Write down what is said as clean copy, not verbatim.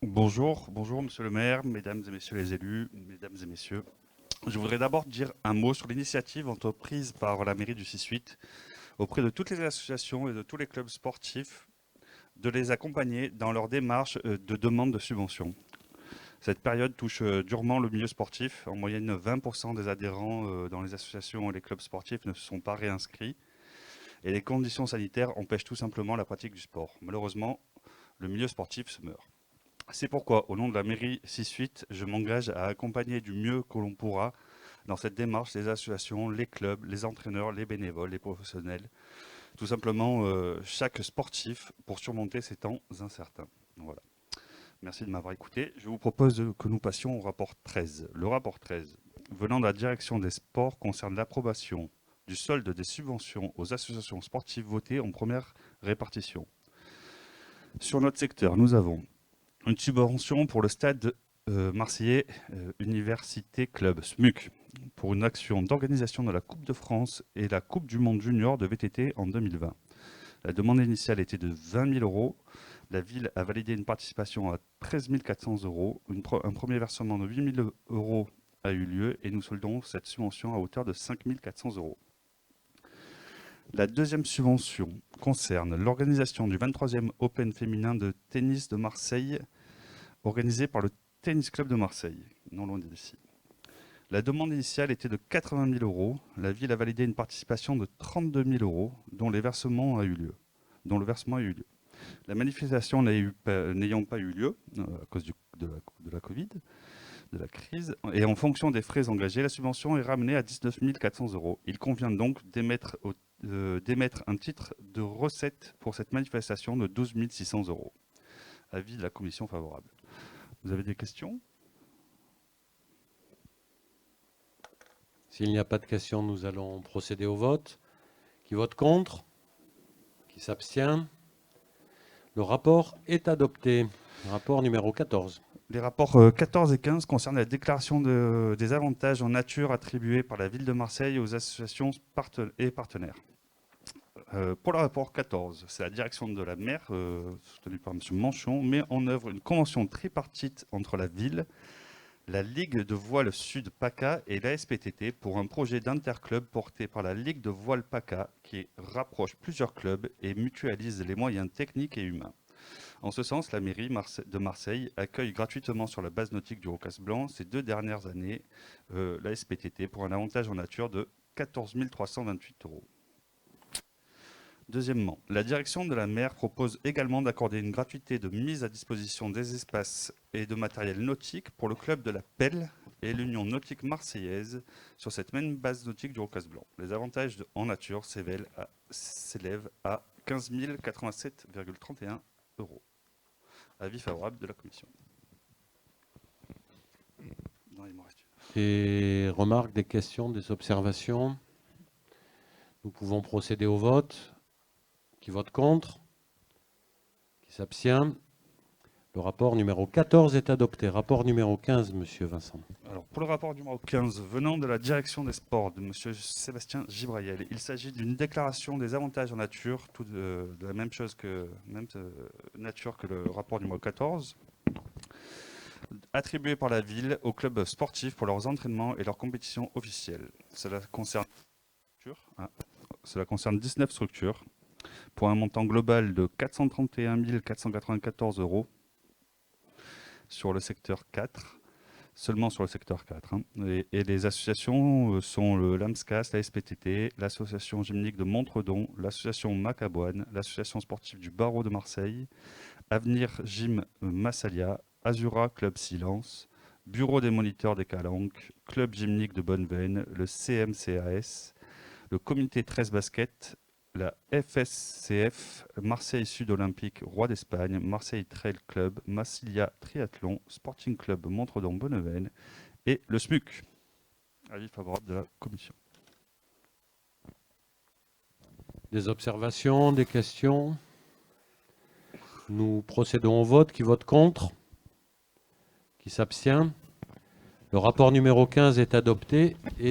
Bonjour Monsieur le maire, Mesdames et Messieurs les élus, Mesdames et Messieurs. Je voudrais d'abord dire un mot sur l'initiative entreprise par la mairie du 6-8 auprès de toutes les associations et de tous les clubs sportifs de les accompagner dans leur démarche de demande de subvention. Cette période touche durement le milieu sportif. En moyenne, 20% des adhérents dans les associations et les clubs sportifs ne se sont pas réinscrits et les conditions sanitaires empêchent tout simplement la pratique du sport. Malheureusement, le milieu sportif se meurt. C'est pourquoi, au nom de la mairie 6-8, je m'engage à accompagner du mieux que l'on pourra dans cette démarche les associations, les clubs, les entraîneurs, les bénévoles, les professionnels, tout simplement chaque sportif pour surmonter ces temps incertains. Voilà. Merci de m'avoir écouté. Je vous propose que nous passions au rapport 13. Le rapport 13, venant de la direction des sports, concerne l'approbation du solde des subventions aux associations sportives votées en première répartition. Sur notre secteur, nous avons une subvention pour le stade marseillais Université Club, SMUC, pour une action d'organisation de la Coupe de France et la Coupe du Monde Junior de VTT en 2020. La demande initiale était de 20 000 euros. La ville a validé une participation à 13 400 euros. Un premier versement de 8 000 euros a eu lieu et nous soldons cette subvention à hauteur de 5 400 euros. La deuxième subvention concerne l'organisation du 23e Open féminin de tennis de Marseille, organisé par le Tennis Club de Marseille, non loin d'ici. La demande initiale était de 80 000 euros. La ville a validé une participation de 32 000 euros, dont le versement a eu lieu. La manifestation n'ayant pas eu lieu à cause de la Covid, de la crise, et en fonction des frais engagés, la subvention est ramenée à 19 400 euros. Il convient donc d'émettre un titre de recette pour cette manifestation de 12 600 euros. Avis de la commission favorable. Vous avez des questions ? S'il n'y a pas de questions, nous allons procéder au vote. Qui vote contre? Qui s'abstient? Le rapport est adopté. Rapport numéro 14. Les rapports 14 et 15 concernent la déclaration des avantages en nature attribués par la ville de Marseille aux associations et partenaires. Pour le rapport 14, c'est la direction de la mer, soutenue par M. Manchon, met en œuvre une convention tripartite entre la ville, la Ligue de voile Sud PACA et l'ASPTT pour un projet d'interclub porté par la Ligue de voile PACA qui rapproche plusieurs clubs et mutualise les moyens techniques et humains. En ce sens, la mairie de Marseille accueille gratuitement sur la base nautique du Rocas Blanc ces 2 dernières années l'ASPTT pour un avantage en nature de 14 328 euros. Deuxièmement, la direction de la mer propose également d'accorder une gratuité de mise à disposition des espaces et de matériel nautique pour le club de la Pelle et l'Union nautique marseillaise sur cette même base nautique du Rocas Blanc. Les avantages en nature s'élèvent à 15 087,31 euros. Avis favorable de la commission. Non, il m'en reste une. Des remarques, des questions, des observations? Nous pouvons procéder au vote. Qui vote contre? Qui s'abstient? Le rapport numéro 14 est adopté. Rapport numéro 15, Monsieur Vincent. Alors, pour le rapport numéro 15, venant de la direction des sports de M. Sébastien Gibrayel, il s'agit d'une déclaration des avantages en nature, de la même nature que le rapport numéro 14, attribué par la ville aux clubs sportifs pour leurs entraînements et leurs compétitions officielles. Cela concerne 19 structures pour un montant global de 431 494 euros sur le secteur 4. Seulement sur le secteur 4. Et les associations sont le LAMSCAS, la SPTT, l'association gymnique de Montredon, l'association Macaboine, l'association sportive du Barreau de Marseille, Avenir Gym Massalia, Azura Club Silence, Bureau des moniteurs des Calanques, Club gymnique de Bonneveine, le CMCAS, le Comité 13 Basket, la FSCF, Marseille Sud Olympique, Roi d'Espagne, Marseille Trail Club, Massilia Triathlon, Sporting Club Montredon-Bonneveine et le SMUC. Avis favorable de la commission. Des observations, des questions? Nous procédons au vote. Qui vote contre? Qui s'abstient? Le rapport numéro 15 est adopté.